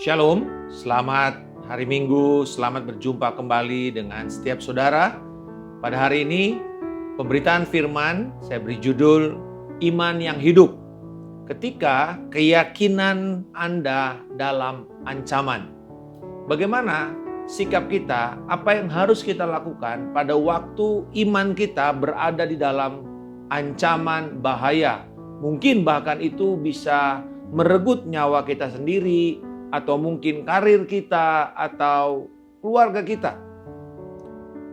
Shalom, selamat hari Minggu, selamat berjumpa kembali dengan setiap saudara. Pada hari ini, pemberitaan firman saya beri judul Iman yang Hidup. Ketika keyakinan Anda dalam ancaman. Bagaimana sikap kita, apa yang harus kita lakukan pada waktu iman kita berada di dalam ancaman bahaya. Mungkin bahkan itu bisa merenggut nyawa kita sendiri, atau mungkin karir kita, atau keluarga kita.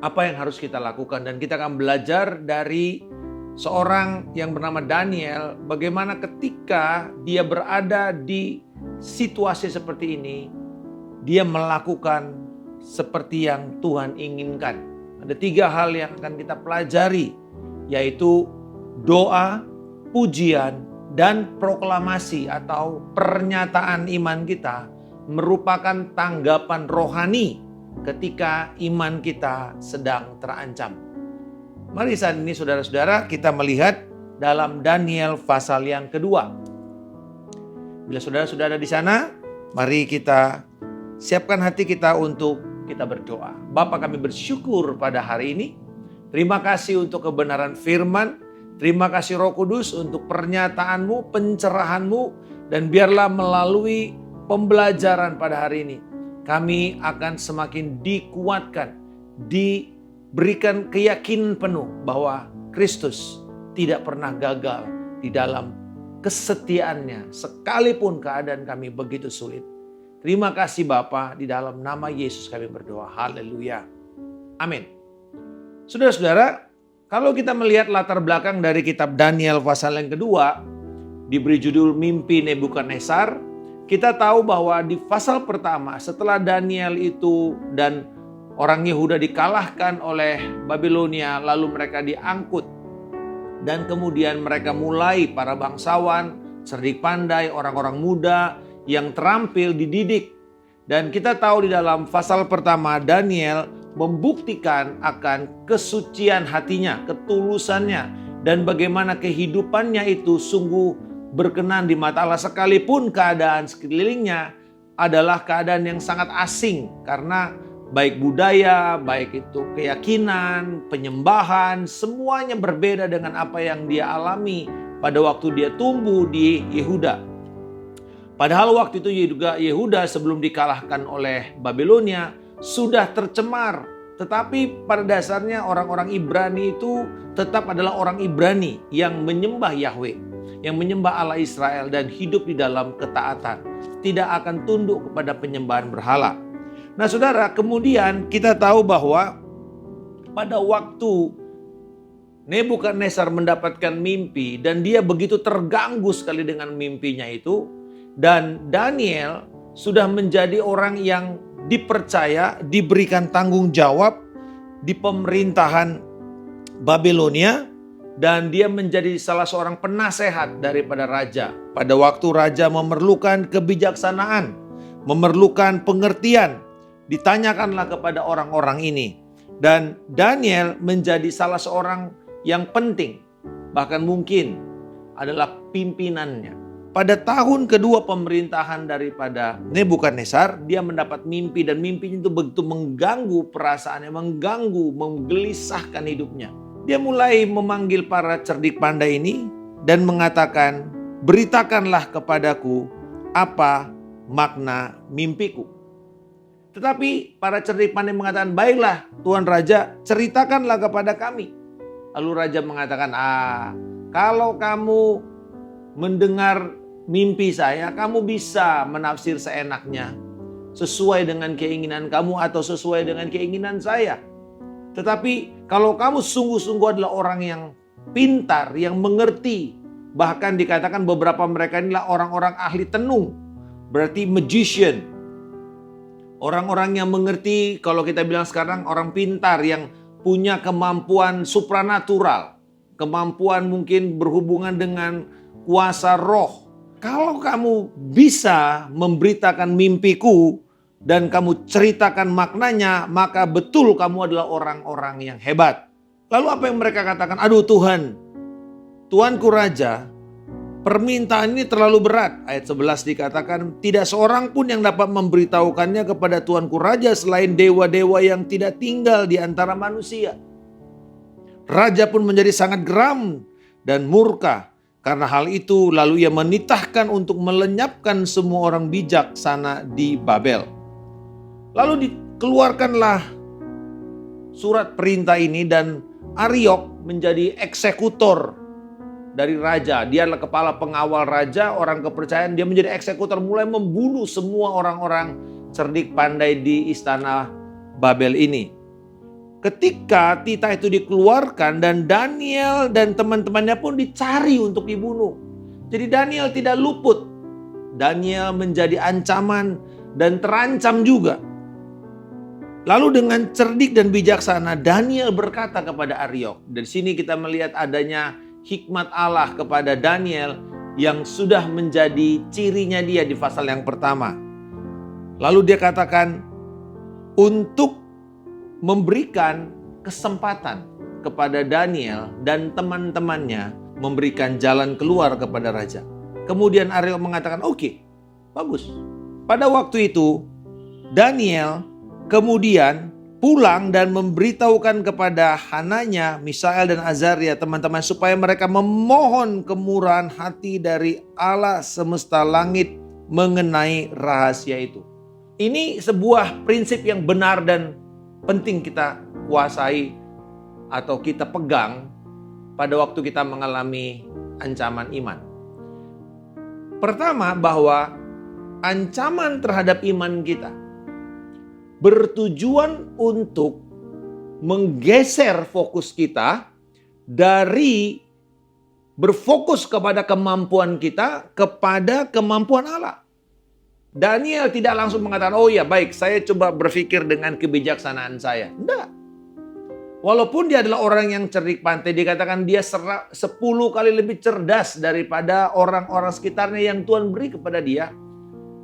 Apa yang harus kita lakukan? Dan kita akan belajar dari seorang yang bernama Daniel, bagaimana ketika dia berada di situasi seperti ini, dia melakukan seperti yang Tuhan inginkan. Ada 3 hal yang akan kita pelajari, yaitu doa, pujian, dan proklamasi atau pernyataan iman kita merupakan tanggapan rohani ketika iman kita sedang terancam. Mari saat ini saudara-saudara kita melihat dalam Daniel pasal yang kedua. Bila saudara sudah ada di sana, mari kita siapkan hati kita untuk kita berdoa. Bapa, kami bersyukur pada hari ini. Terima kasih untuk kebenaran firman. Terima kasih Roh Kudus untuk pernyataan-Mu, pencerahan-Mu, dan biarlah melalui pembelajaran pada hari ini, kami akan semakin dikuatkan, diberikan keyakinan penuh bahwa Kristus tidak pernah gagal di dalam kesetiaannya, sekalipun keadaan kami begitu sulit. Terima kasih Bapa, di dalam nama Yesus kami berdoa. Haleluya. Amin. Saudara-saudara, kalau kita melihat latar belakang dari kitab Daniel pasal yang kedua, diberi judul Mimpi Nebukadnezar, kita tahu bahwa di pasal pertama setelah Daniel itu dan orang Yehuda dikalahkan oleh Babilonia, lalu mereka diangkut. Dan kemudian mereka mulai para bangsawan, cerdik pandai, orang-orang muda yang terampil dididik. Dan kita tahu di dalam pasal pertama Daniel membuktikan akan kesucian hatinya, ketulusannya, dan bagaimana kehidupannya itu sungguh berkenan di mata Allah, sekalipun keadaan sekelilingnya adalah keadaan yang sangat asing, karena baik budaya, baik itu keyakinan, penyembahan, semuanya berbeda dengan apa yang dia alami pada waktu dia tumbuh di Yehuda. Padahal waktu itu juga Yehuda sebelum dikalahkan oleh Babilonia sudah tercemar, tetapi pada dasarnya orang-orang Ibrani itu tetap adalah orang Ibrani yang menyembah Yahweh, yang menyembah Allah Israel dan hidup di dalam ketaatan, tidak akan tunduk kepada penyembahan berhala. Nah saudara, kemudian kita tahu bahwa pada waktu Nebukadnezar mendapatkan mimpi dan dia begitu terganggu sekali dengan mimpinya itu, dan Daniel sudah menjadi orang yang dipercaya, diberikan tanggung jawab di pemerintahan Babilonia, dan dia menjadi salah seorang penasehat daripada raja. Pada waktu raja memerlukan kebijaksanaan, memerlukan pengertian, ditanyakanlah kepada orang-orang ini. Dan Daniel menjadi salah seorang yang penting, bahkan mungkin adalah pimpinannya. Pada tahun kedua pemerintahan daripada Nebukadnezar, dia mendapat mimpi dan mimpinya itu begitu mengganggu perasaannya, mengganggu, menggelisahkan hidupnya. Dia mulai memanggil para cerdik pandai ini dan mengatakan, "Beritakanlah kepadaku apa makna mimpiku." Tetapi para cerdik pandai mengatakan, "Baiklah Tuan Raja, ceritakanlah kepada kami." Lalu Raja mengatakan, "Kalau kamu mendengar mimpi saya, kamu bisa menafsir seenaknya, sesuai dengan keinginan kamu atau sesuai dengan keinginan saya. Tetapi kalau kamu sungguh-sungguh adalah orang yang pintar, yang mengerti, bahkan dikatakan beberapa mereka inilah orang-orang ahli tenung, berarti magician. Orang-orang yang mengerti, kalau kita bilang sekarang orang pintar yang punya kemampuan supranatural, kemampuan mungkin berhubungan dengan kuasa roh. Kalau kamu bisa memberitakan mimpiku dan kamu ceritakan maknanya, maka betul kamu adalah orang-orang yang hebat." Lalu apa yang mereka katakan? "Aduh Tuhan, Tuanku Raja, Permintaan ini terlalu berat. Ayat 11 dikatakan, tidak seorang pun yang dapat memberitahukannya kepada Tuanku Raja selain dewa-dewa yang tidak tinggal di antara manusia. Raja pun menjadi sangat geram dan murka. Karena hal itu lalu ia menitahkan untuk melenyapkan semua orang bijaksana di Babel. Lalu dikeluarkanlah surat perintah ini dan Ariok menjadi eksekutor dari raja. Dia adalah kepala pengawal raja, orang kepercayaan. Dia menjadi eksekutor, mulai membunuh semua orang-orang cerdik pandai di istana Babel ini. Ketika titah itu dikeluarkan dan Daniel dan teman-temannya pun dicari untuk dibunuh. Jadi Daniel tidak luput. Daniel menjadi ancaman dan terancam juga. Lalu dengan cerdik dan bijaksana Daniel berkata kepada Ariok. Dari sini kita melihat adanya hikmat Allah kepada Daniel yang sudah menjadi cirinya dia di pasal yang pertama. Lalu dia katakan untuk memberikan kesempatan kepada Daniel dan teman-temannya memberikan jalan keluar kepada raja. Kemudian Ariok mengatakan, oke, bagus. Pada waktu itu Daniel kemudian pulang dan memberitahukan kepada Hananya, Misael dan Azaria teman-teman supaya mereka memohon kemurahan hati dari Allah semesta langit mengenai rahasia itu. Ini sebuah prinsip yang benar dan penting kita kuasai atau kita pegang pada waktu kita mengalami ancaman iman. Pertama, bahwa ancaman terhadap iman kita bertujuan untuk menggeser fokus kita dari berfokus kepada kemampuan kita kepada kemampuan Allah. Daniel tidak langsung mengatakan, oh ya baik, saya coba berpikir dengan kebijaksanaan saya. Tidak. Walaupun dia adalah orang yang cerdik pandai, dikatakan dia 10 kali lebih cerdas daripada orang-orang sekitarnya yang Tuhan beri kepada dia.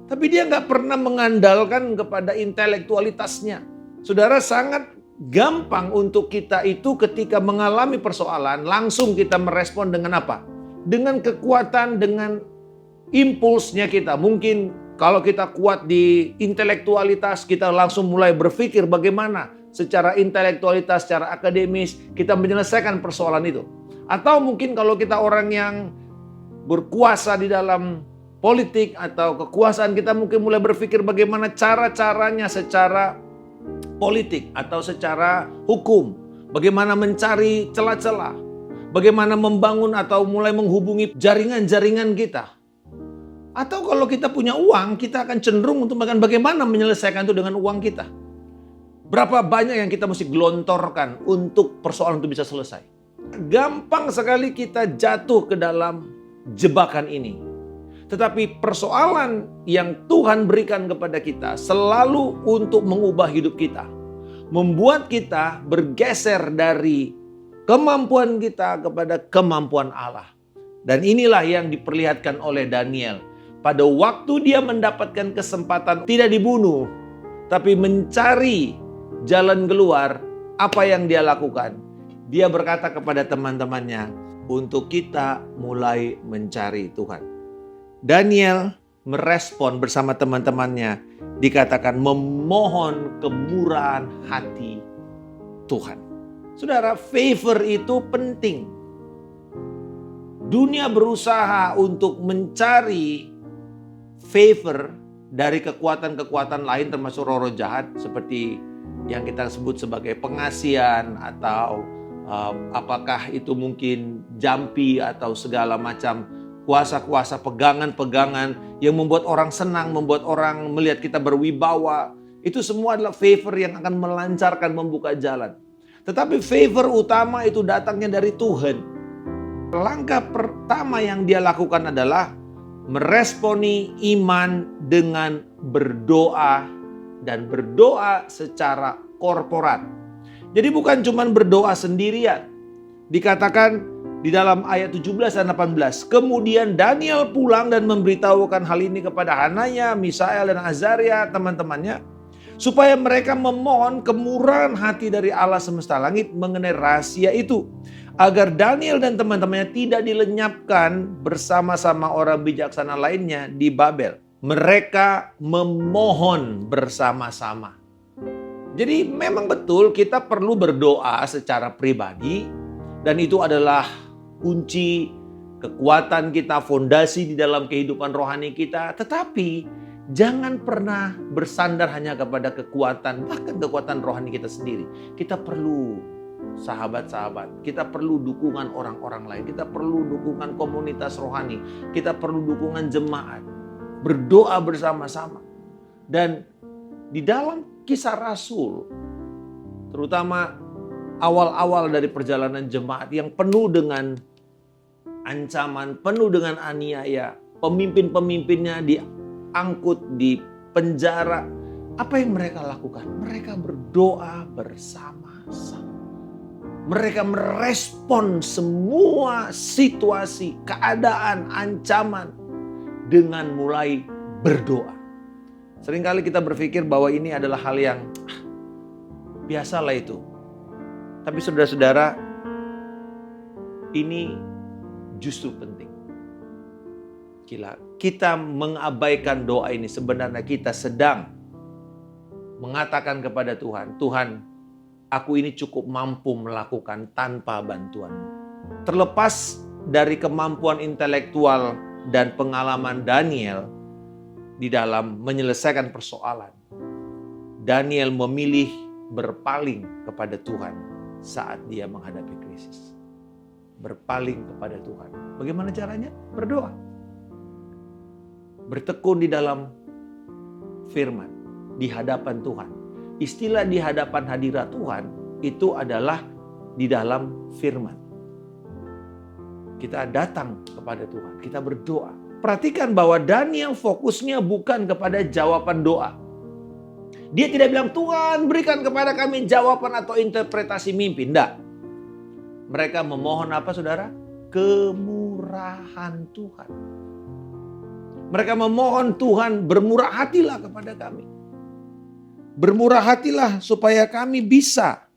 Tapi dia nggak pernah mengandalkan kepada intelektualitasnya. Saudara, sangat gampang untuk kita itu ketika mengalami persoalan, langsung kita merespon dengan apa? Dengan kekuatan, dengan impulsnya kita. Mungkin kalau kita kuat di intelektualitas, kita langsung mulai berpikir bagaimana secara intelektualitas, secara akademis, kita menyelesaikan persoalan itu. Atau mungkin kalau kita orang yang berkuasa di dalam politik atau kekuasaan, kita mungkin mulai berpikir bagaimana cara-caranya secara politik atau secara hukum. Bagaimana mencari celah-celah. Bagaimana membangun atau mulai menghubungi jaringan-jaringan kita. Atau kalau kita punya uang, kita akan cenderung untuk bagaimana menyelesaikan itu dengan uang kita. Berapa banyak yang kita mesti gelontorkan untuk persoalan itu bisa selesai. Gampang sekali kita jatuh ke dalam jebakan ini. Tetapi persoalan yang Tuhan berikan kepada kita selalu untuk mengubah hidup kita. Membuat kita bergeser dari kemampuan kita kepada kemampuan Allah. Dan inilah yang diperlihatkan oleh Daniel. Pada waktu dia mendapatkan kesempatan tidak dibunuh, tapi mencari jalan keluar, apa yang dia lakukan? Dia berkata kepada teman-temannya, untuk kita mulai mencari Tuhan. Daniel merespon bersama teman-temannya, dikatakan memohon kemurahan hati Tuhan. Saudara, favor itu penting. Dunia berusaha untuk mencari favor dari kekuatan-kekuatan lain termasuk roh-roh jahat seperti yang kita sebut sebagai pengasihan atau apakah itu mungkin jampi atau segala macam kuasa-kuasa pegangan-pegangan yang membuat orang senang, membuat orang melihat kita berwibawa. Itu semua adalah favor yang akan melancarkan, membuka jalan. Tetapi favor utama itu datangnya dari Tuhan. Langkah pertama yang dia lakukan adalah meresponi iman dengan berdoa dan berdoa secara korporat. Jadi bukan cuma berdoa sendirian. Dikatakan di dalam ayat 17 dan 18. Kemudian Daniel pulang dan memberitahukan hal ini kepada Hananya, Misael dan Azaria, teman-temannya. supaya mereka memohon kemurahan hati dari Allah semesta langit mengenai rahasia itu, agar Daniel dan teman-temannya tidak dilenyapkan bersama-sama orang bijaksana lainnya di Babel. Mereka memohon bersama-sama. Jadi memang betul kita perlu berdoa secara pribadi, dan itu adalah kunci kekuatan kita, fondasi di dalam kehidupan rohani kita. Tetapi jangan pernah bersandar hanya kepada kekuatan, bahkan kekuatan rohani kita sendiri. Kita perlu sahabat-sahabat, kita perlu dukungan orang-orang lain, kita perlu dukungan komunitas rohani, kita perlu dukungan jemaat. Berdoa bersama-sama. Dan di dalam Kisah Rasul, terutama awal-awal dari perjalanan jemaat yang penuh dengan ancaman, penuh dengan aniaya, pemimpin-pemimpinnya diangkut di penjara. Apa yang mereka lakukan? Mereka berdoa bersama-sama. Mereka merespon semua situasi, keadaan, ancaman dengan mulai berdoa. Seringkali kita berpikir bahwa ini adalah hal yang biasalah itu. Tapi saudara-saudara, ini justru penting. Kita mengabaikan doa ini, sebenarnya kita sedang mengatakan kepada Tuhan, Tuhan, aku ini cukup mampu melakukan tanpa bantuan. Terlepas dari kemampuan intelektual dan pengalaman Daniel di dalam menyelesaikan persoalan, Daniel memilih berpaling kepada Tuhan saat dia menghadapi krisis. Berpaling kepada Tuhan. Bagaimana caranya? Berdoa. Bertekun di dalam firman, di hadapan Tuhan. Istilah di hadapan hadirat Tuhan itu adalah di dalam firman. Kita datang kepada Tuhan, kita berdoa. Perhatikan bahwa Daniel fokusnya bukan kepada jawaban doa. Dia tidak bilang, Tuhan berikan kepada kami jawaban atau interpretasi mimpi. Tidak. Mereka memohon apa saudara? Kemurahan Tuhan. Mereka memohon Tuhan bermurah hatilah kepada kami. Bermurah hatilah supaya kami bisa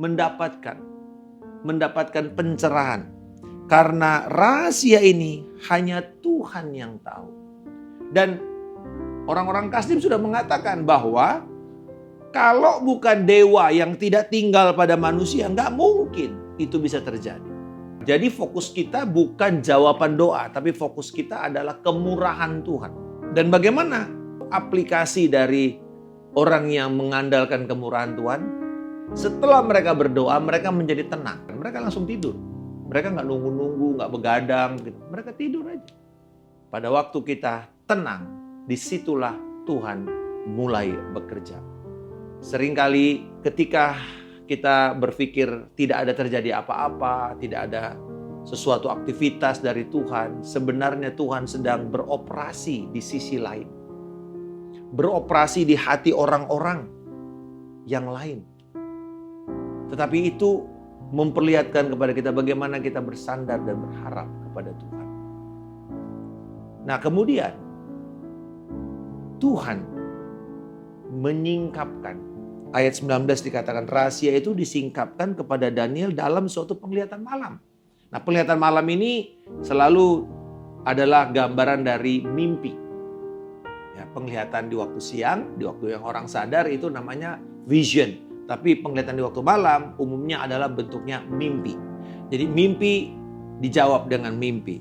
mendapatkan pencerahan. Karena rahasia ini hanya Tuhan yang tahu. Dan orang-orang Kasdim sudah mengatakan bahwa kalau bukan dewa yang tidak tinggal pada manusia, nggak mungkin itu bisa terjadi. Jadi fokus kita bukan jawaban doa, tapi fokus kita adalah kemurahan Tuhan. Dan bagaimana aplikasi dari orang yang mengandalkan kemurahan Tuhan? Setelah mereka berdoa, mereka menjadi tenang. Mereka langsung tidur. Mereka nggak nunggu-nunggu, nggak begadang. Gitu. Mereka tidur aja. Pada waktu kita tenang, disitulah Tuhan mulai bekerja. Seringkali ketika kita berpikir tidak ada terjadi apa-apa, tidak ada sesuatu aktivitas dari Tuhan, sebenarnya Tuhan sedang beroperasi di sisi lain. Beroperasi di hati orang-orang yang lain. Tetapi itu memperlihatkan kepada kita bagaimana kita bersandar dan berharap kepada Tuhan. Nah, kemudian Tuhan menyingkapkan. Ayat 19 dikatakan rahasia itu disingkapkan kepada Daniel dalam suatu penglihatan malam. Nah, penglihatan malam ini selalu adalah gambaran dari mimpi. Ya, penglihatan di waktu siang, di waktu yang orang sadar itu namanya vision. Tapi penglihatan di waktu malam umumnya adalah bentuknya mimpi. Jadi mimpi dijawab dengan mimpi.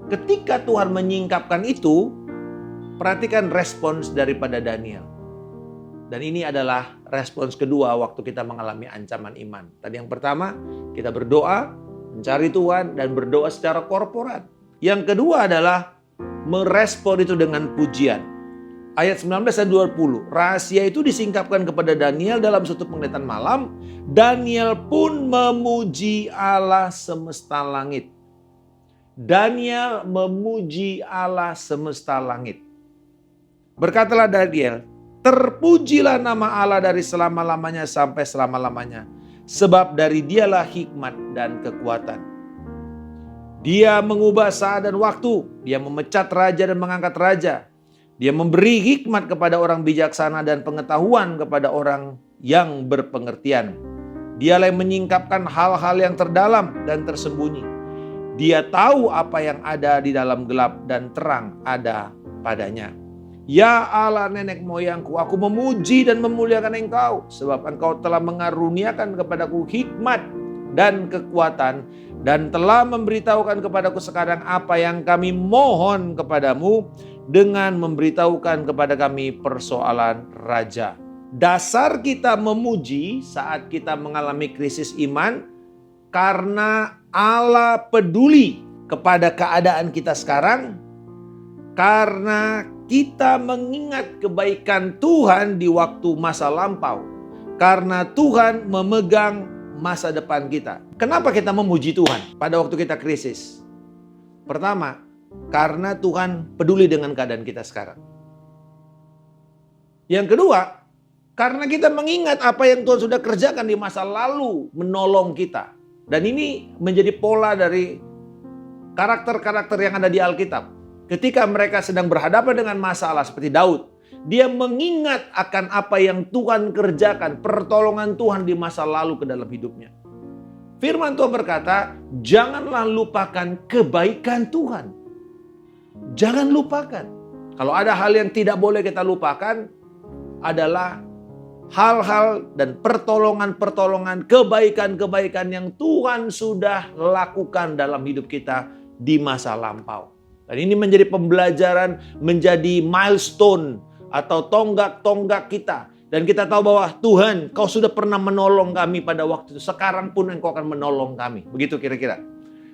Ketika Tuhan menyingkapkan itu, perhatikan respons daripada Daniel. Dan ini adalah respons kedua waktu kita mengalami ancaman iman. Tadi yang pertama, kita berdoa, mencari Tuhan, dan berdoa secara korporat. Yang kedua adalah merespon itu dengan pujian. Ayat 19 dan 20, rahasia itu disingkapkan kepada Daniel dalam suatu penglihatan malam. Daniel pun memuji Allah semesta langit. Daniel memuji Allah semesta langit. Berkatalah Daniel, terpujilah nama Allah dari selama-lamanya sampai selama-lamanya. Sebab dari dialah hikmat dan kekuatan. Dia mengubah saat dan waktu. Dia memecat raja dan mengangkat raja. Dia memberi hikmat kepada orang bijaksana dan pengetahuan kepada orang yang berpengertian. Dialah yang menyingkapkan hal-hal yang terdalam dan tersembunyi. Dia tahu apa yang ada di dalam gelap dan terang ada padanya. Ya Allah nenek moyangku, aku memuji dan memuliakan Engkau, sebab Engkau telah mengaruniakan kepadaku hikmat dan kekuatan, dan telah memberitahukan kepadaku sekarang apa yang kami mohon kepadamu, dengan memberitahukan kepada kami persoalan raja. Dasar kita memuji saat kita mengalami krisis iman, karena Allah peduli kepada keadaan kita sekarang, karena kita mengingat kebaikan Tuhan di waktu masa lampau, karena Tuhan memegang masa depan kita. Kenapa kita memuji Tuhan pada waktu kita krisis? Pertama, karena Tuhan peduli dengan keadaan kita sekarang. Yang kedua, karena kita mengingat apa yang Tuhan sudah kerjakan di masa lalu menolong kita. Dan ini menjadi pola dari karakter-karakter yang ada di Alkitab. Ketika mereka sedang berhadapan dengan masalah seperti Daud, dia mengingat akan apa yang Tuhan kerjakan, pertolongan Tuhan di masa lalu ke dalam hidupnya. Firman Tuhan berkata, janganlah lupakan kebaikan Tuhan. Jangan lupakan. Kalau ada hal yang tidak boleh kita lupakan, adalah hal-hal dan pertolongan-pertolongan, kebaikan-kebaikan yang Tuhan sudah lakukan dalam hidup kita di masa lampau. Dan ini menjadi pembelajaran, menjadi milestone atau tonggak-tonggak kita. Dan kita tahu bahwa Tuhan, Kau sudah pernah menolong kami pada waktu itu. Sekarang pun Engkau akan menolong kami. Begitu kira-kira.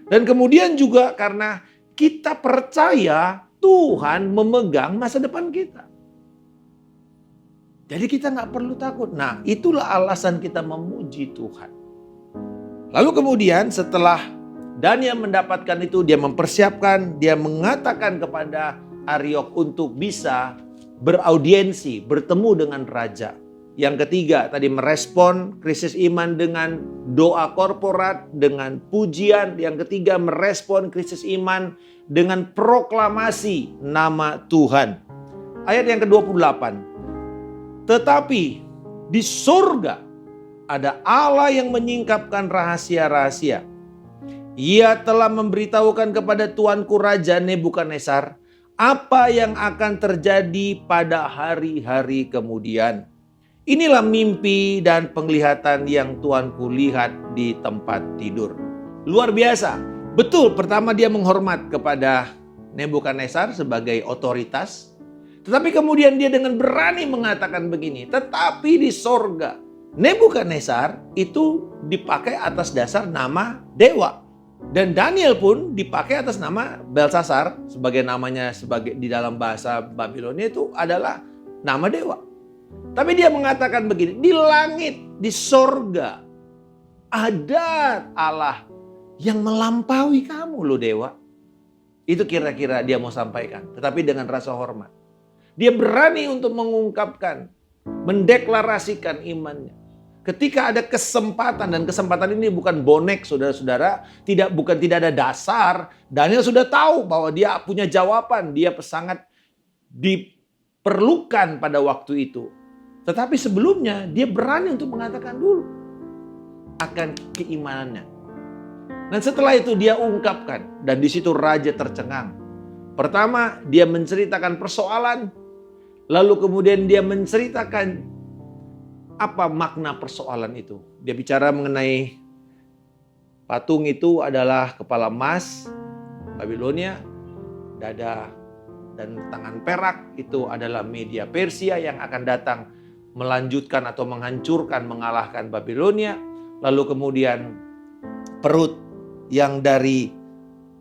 Dan kemudian juga karena kita percaya Tuhan memegang masa depan kita. Jadi kita nggak perlu takut. Nah, itulah alasan kita memuji Tuhan. Lalu kemudian setelah Daniel mendapatkan itu, dia mempersiapkan, dia mengatakan kepada Aryok untuk bisa beraudiensi, bertemu dengan raja. Yang ketiga, tadi merespon krisis iman dengan doa korporat, dengan pujian. Yang ketiga, merespon krisis iman dengan proklamasi nama Tuhan. Ayat yang ke-28. Tetapi di surga ada Allah yang menyingkapkan rahasia-rahasia. Ia telah memberitahukan kepada tuanku Raja Nebukadnezar apa yang akan terjadi pada hari-hari kemudian. Inilah mimpi dan penglihatan yang tuanku lihat di tempat tidur. Luar biasa. Betul, pertama dia menghormat kepada Nebukadnezar sebagai otoritas. Tetapi kemudian dia dengan berani mengatakan begini. Tetapi di sorga, Nebukadnezar itu dipakai atas dasar nama dewa. Dan Daniel pun dipakai atas nama Belsasar. Sebagai namanya di dalam bahasa Babilonia itu adalah nama dewa. Tapi dia mengatakan begini, di langit, di sorga, ada Allah yang melampaui kamu loh dewa. Itu kira-kira dia mau sampaikan, tetapi dengan rasa hormat. Dia berani untuk mengungkapkan, mendeklarasikan imannya. Ketika ada kesempatan, dan kesempatan ini bukan bonek saudara-saudara, tidak ada dasar. Daniel sudah tahu bahwa dia punya jawaban, dia sangat diperlukan pada waktu itu. Tetapi sebelumnya dia berani untuk mengatakan dulu akan keimanannya. Dan setelah itu dia ungkapkan, dan di situ raja tercengang. Pertama dia menceritakan persoalan, lalu kemudian dia menceritakan apa makna persoalan itu. Dia bicara mengenai patung itu adalah kepala emas Babilonia, dada dan tangan perak itu adalah Media Persia yang akan datang melanjutkan atau menghancurkan, mengalahkan Babilonia. Lalu kemudian perut yang dari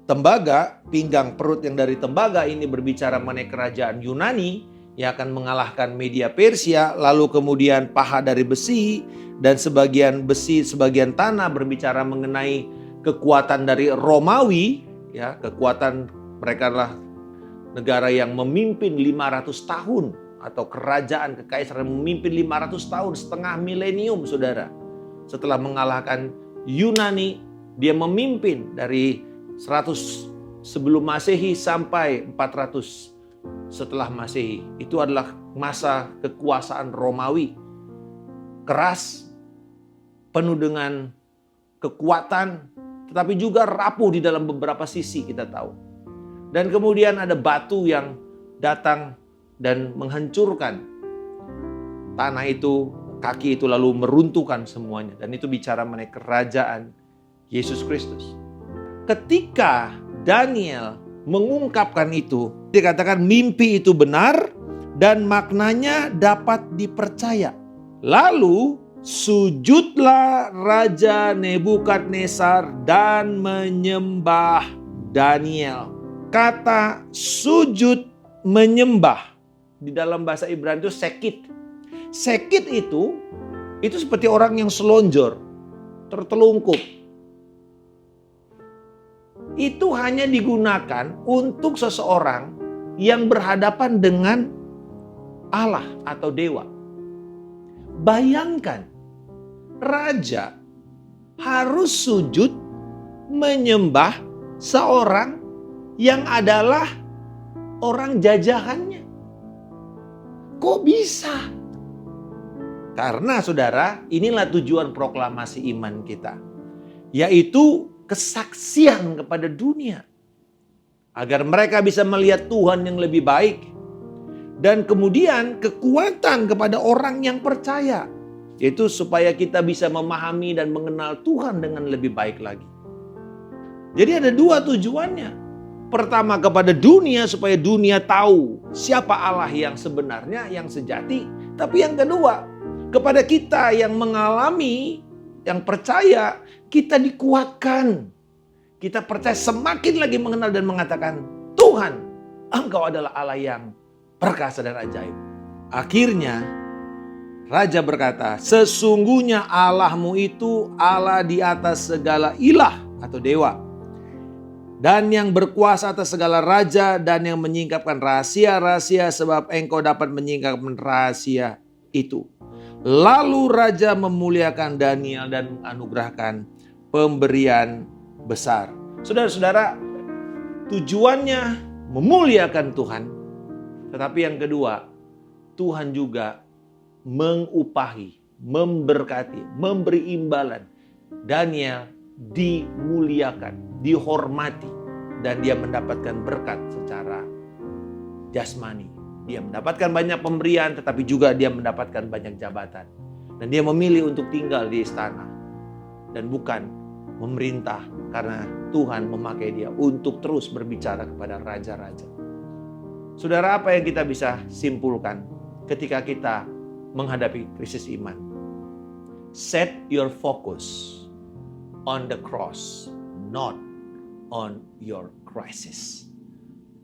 tembaga, pinggang perut yang dari tembaga ini berbicara mengenai kerajaan Yunani yang akan mengalahkan Media Persia. Lalu kemudian paha dari besi dan sebagian besi, sebagian tanah berbicara mengenai kekuatan dari Romawi. Ya, kekuatan mereka adalah negara yang memimpin 500 tahun. Atau kerajaan kekaisaran memimpin 500 tahun, setengah milenium saudara. Setelah mengalahkan Yunani, dia memimpin dari 100 sebelum Masehi sampai 400 setelah Masehi. Itu adalah masa kekuasaan Romawi. Keras, penuh dengan kekuatan, tetapi juga rapuh di dalam beberapa sisi kita tahu. Dan kemudian ada batu yang datang dan menghancurkan tanah itu, kaki itu lalu meruntuhkan semuanya. Dan itu bicara mengenai kerajaan Yesus Kristus. Ketika Daniel mengungkapkan itu, dikatakan mimpi itu benar dan maknanya dapat dipercaya. Lalu sujudlah Raja Nebukadnezar dan menyembah Daniel. Kata sujud menyembah di dalam bahasa Ibrani itu sekit. Sekit itu seperti orang yang selonjor, tertelungkup. Itu hanya digunakan untuk seseorang yang berhadapan dengan Allah atau dewa. Bayangkan, raja harus sujud menyembah seorang yang adalah orang jajahannya. Kok bisa? Karena saudara, inilah tujuan proklamasi iman kita, yaitu kesaksian kepada dunia. Agar mereka bisa melihat Tuhan yang lebih baik. Dan kemudian kekuatan kepada orang yang percaya. Yaitu supaya kita bisa memahami dan mengenal Tuhan dengan lebih baik lagi. Jadi ada dua tujuannya. Pertama kepada dunia supaya dunia tahu siapa Allah yang sebenarnya, yang sejati. Tapi yang kedua, kepada kita yang mengalami, yang percaya, kita dikuatkan. Kita percaya semakin lagi mengenal dan mengatakan, Tuhan, Engkau adalah Allah yang perkasa dan ajaib. Akhirnya raja berkata, sesungguhnya Allahmu itu Allah di atas segala ilah atau dewa. Dan yang berkuasa atas segala raja dan yang menyingkapkan rahasia-rahasia sebab engkau dapat menyingkapkan rahasia itu. Lalu raja memuliakan Daniel dan menganugerahkan pemberian besar. Saudara-saudara, tujuannya memuliakan Tuhan. Tetapi yang kedua, Tuhan juga mengupahi, memberkati, memberi imbalan. Daniel dimuliakan, dihormati, dan dia mendapatkan berkat secara jasmani. Dia mendapatkan banyak pemberian, tetapi juga dia mendapatkan banyak jabatan. Dan dia memilih untuk tinggal di istana dan bukan memerintah, karena Tuhan memakai dia untuk terus berbicara kepada raja-raja. Saudara, apa yang kita bisa simpulkan ketika kita menghadapi krisis iman? Set your focus on the cross, not on your crisis.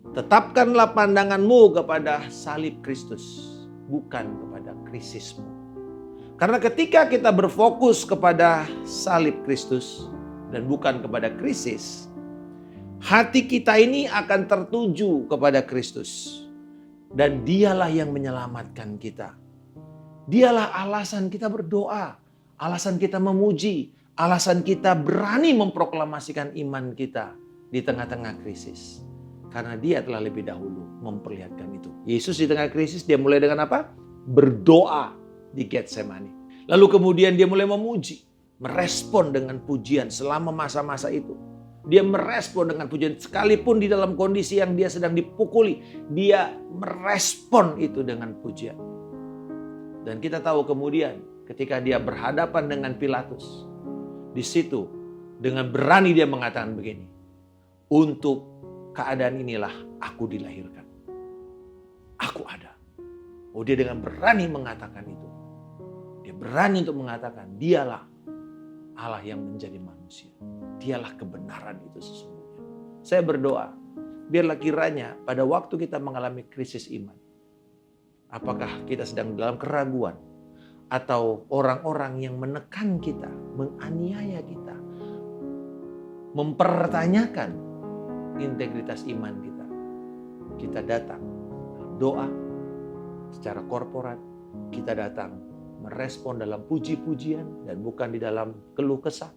Tetapkanlah pandanganmu kepada salib Kristus, bukan kepada krisismu. Karena ketika kita berfokus kepada salib Kristus dan bukan kepada krisis, hati kita ini akan tertuju kepada Kristus. Dan dialah yang menyelamatkan kita. Dialah alasan kita berdoa, alasan kita memuji, alasan kita berani memproklamasikan iman kita di tengah-tengah krisis. Karena dia telah lebih dahulu memperlihatkan itu. Yesus di tengah krisis, dia mulai dengan apa? Berdoa di Getsemani. Lalu kemudian dia mulai memuji, merespon dengan pujian selama masa-masa itu. Dia merespon dengan pujian sekalipun di dalam kondisi yang dia sedang dipukuli. Dia merespon itu dengan pujian. Dan kita tahu kemudian ketika dia berhadapan dengan Pilatus. Di situ dengan berani dia mengatakan begini. Untuk keadaan inilah aku dilahirkan. Aku ada. Oh, dia dengan berani mengatakan itu. Dia berani untuk mengatakan dialah Allah yang menjadi manusia. Dialah kebenaran itu sesungguhnya. Saya berdoa, biarlah kiranya pada waktu kita mengalami krisis iman, apakah kita sedang dalam keraguan, atau orang-orang yang menekan kita, menganiaya kita, mempertanyakan integritas iman kita. Kita datang dalam doa, secara korporat, kita datang merespon dalam puji-pujian dan bukan di dalam keluh kesah.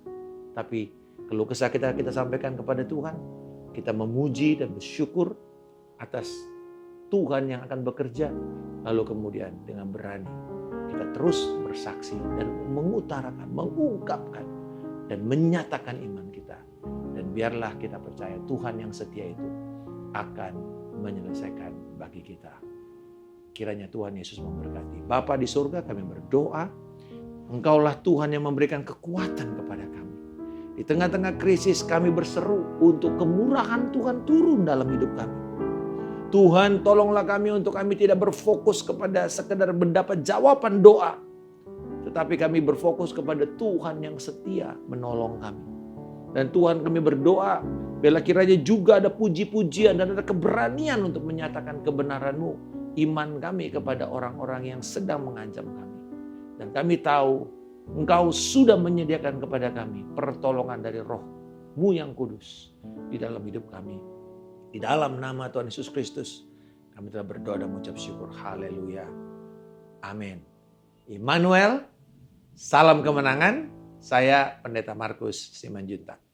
Tapi keluh kesah kita sampaikan kepada Tuhan. Kita memuji dan bersyukur atas Tuhan yang akan bekerja. Lalu kemudian dengan berani kita terus bersaksi dan mengutarakan, mengungkapkan, dan menyatakan iman kita. Dan biarlah kita percaya Tuhan yang setia itu akan menyelesaikan bagi kita. Kiranya Tuhan Yesus memberkati. Bapa di surga, kami berdoa, Engkaulah Tuhan yang memberikan kekuatan kepada kami. Di tengah-tengah krisis kami berseru untuk kemurahan Tuhan turun dalam hidup kami. Tuhan, tolonglah kami untuk kami tidak berfokus kepada sekedar mendapat jawaban doa. Tetapi kami berfokus kepada Tuhan yang setia menolong kami. Dan Tuhan, kami berdoa, biarlah kiranya juga ada puji-pujian dan ada keberanian untuk menyatakan kebenaran-Mu, iman kami kepada orang-orang yang sedang mengancam kami. Dan kami tahu Engkau sudah menyediakan kepada kami pertolongan dari Roh-Mu yang kudus di dalam hidup kami. Di dalam nama Tuhan Yesus Kristus, kami telah berdoa dan mengucap syukur. Haleluya. Amin. Immanuel, salam kemenangan. Saya Pendeta Markus Simanjuntak.